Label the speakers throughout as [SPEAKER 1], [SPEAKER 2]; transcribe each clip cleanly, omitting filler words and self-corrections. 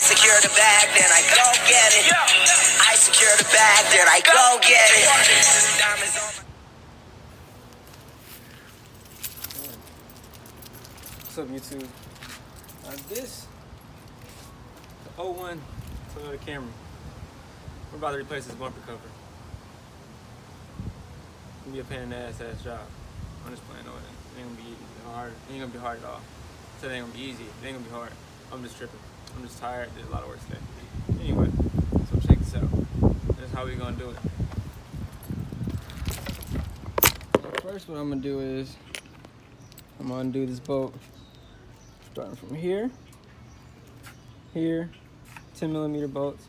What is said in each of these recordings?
[SPEAKER 1] Secure the bag, then I go get it. I secure the bag, then I go get it. Diamonds on my...
[SPEAKER 2] What's up, YouTube? This the 01 Toyota Camry. We're about to replace this bumper cover. It's gonna be a pain in the ass job. I'm just playing on it. It ain't gonna be hard. It ain't gonna be hard at all. So it ain't gonna be easy. It ain't gonna be hard. I'm just tripping. I'm just tired. Did a lot of work today. Anyway, so check this out. This is how we gonna do it. First, what I'm gonna do is I'm gonna undo this bolt. Starting from here, 10mm bolts.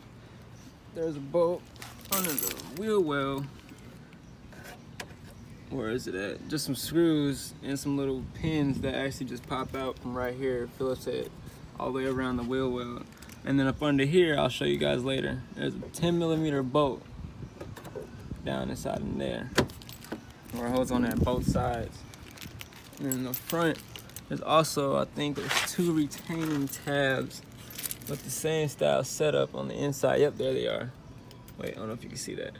[SPEAKER 2] There's a bolt under the wheel well. Where is it at? Just some screws and some little pins that actually just pop out from right here, Phillips head, all the way around the wheel well. And then up under here, I'll show you guys later, there's a 10mm bolt down inside in there, where it holds on at both sides. And in the front, there's also, I think there's 2 retaining tabs with the same style setup on the inside. Yep, there they are. Wait, I don't know if you can see that.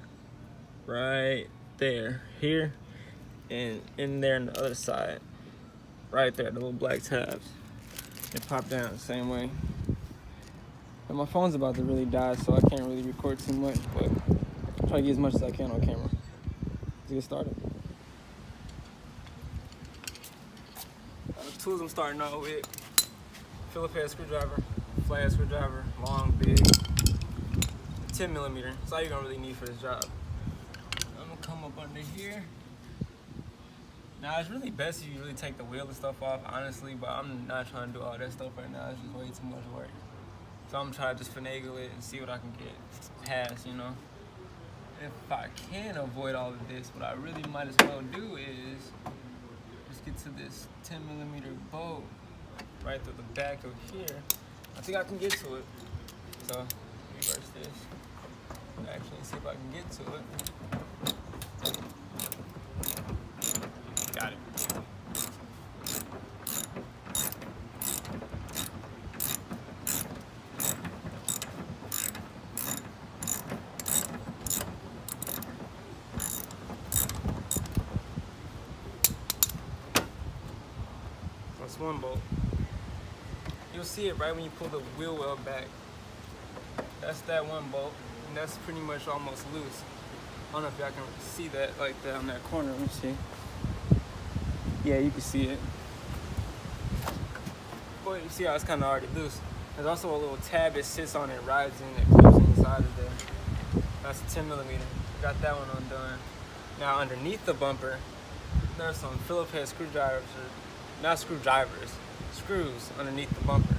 [SPEAKER 2] Right there, here, and in there on the other side. Right there, the little black tabs. They pop down the same way. And my phone's about to really die, so I can't really record too much, but I'll try to get as much as I can on camera. Let's get started. Tools I'm starting out with: Phillips head screwdriver, flathead screwdriver, long, big, 10mm. That's all you're gonna really need for this job. I'm gonna come up under here. Now it's really best if you really take the wheel and stuff off, honestly, but I'm not trying to do all that stuff right now. It's just way too much work. So I'm trying to just finagle it and see what I can get past, you know. If I can avoid all of this, what I really might as well do is just get to this 10mm bolt right through the back of here. I think I can get to it. So reverse this. Actually, see if I can get to it. Got it. That's one bolt. You'll see it right when you pull the wheel well back. That's that one bolt, and that's pretty much almost loose. I don't know if y'all can see that like that on that corner. Let me see. Yeah, you can see it. But you see how it's kind of already loose. There's also a little tab that sits on it, rides in, that clips inside of there. That's a 10mm. Got that one undone. Now underneath the bumper, there's some Phillips head screwdrivers, or not screwdrivers, screws underneath the bumper.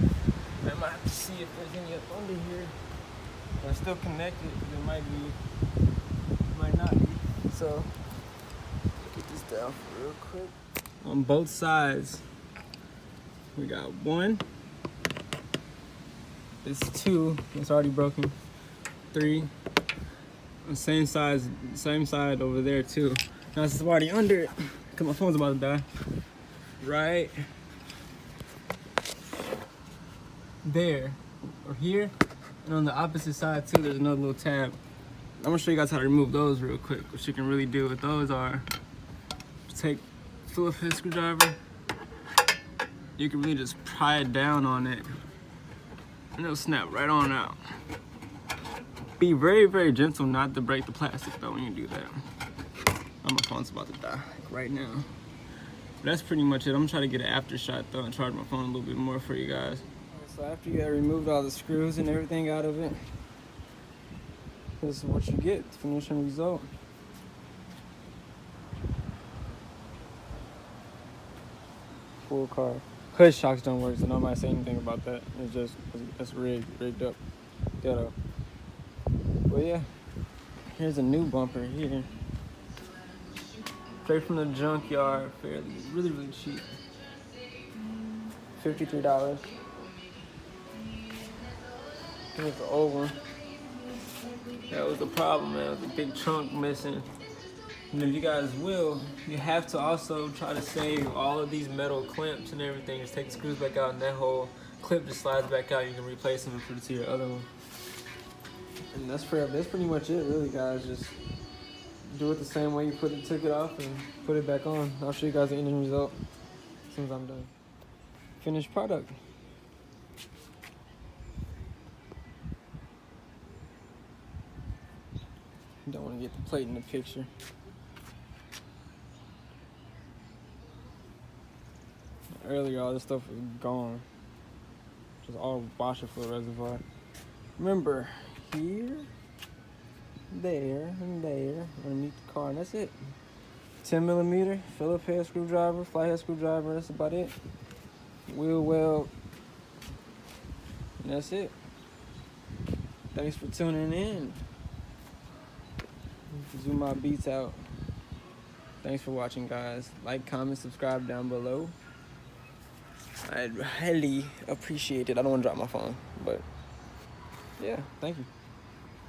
[SPEAKER 2] I might have to see if there's any up under here. They're still connected. There might be, might not be. So get this down real quick. On both sides, we got 1. It's 2. It's already broken. 3. The same size, same side over there too. Now this is already under it. Cause my phone's about to die. Right there, or here, and on the opposite side too, there's another little tab. I'm gonna show you guys how to remove those real quick. What you can really do with those are take Phillips head screwdriver. You can really just pry it down on it, and it'll snap right on out. Be very, very gentle not to break the plastic though when you do that. My phone's about to die right now. But that's pretty much it. I'm gonna try to get an after shot though and charge my phone a little bit more for you guys. So after you removed all the screws and everything out of it, this is what you get, the finishing result. Full car. Hood shocks don't work, so nobody say anything about that. It's just, it's rigged up. Ditto. But yeah, here's a new bumper here. Straight from the junkyard, really cheap. $53. Here's the old one. That was the problem, man. The big trunk missing. And if you guys will, you have to also try to save all of these metal clamps and everything. Just take the screws back out in that hole. clip just slides back out. You can replace them and put it to your other one. And that's pretty much it, really, guys. Just do it the same way you took it off and put it back on. I'll show you guys the ending result as soon as I'm done. Finished product. Don't want to get the plate in the picture. Earlier, all this stuff was gone. Just all washer fluid reservoir. Remember, here, there, and there, underneath the car, and that's it. 10mm Phillips head screwdriver, flathead screwdriver, that's about it. Wheel weld, and that's it. Thanks for tuning in. Zoom my beats out. Thanks for watching, guys. Like, comment, subscribe down below. I'd highly appreciate it. I don't want to drop my phone, but yeah, thank you.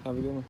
[SPEAKER 2] Have a good one.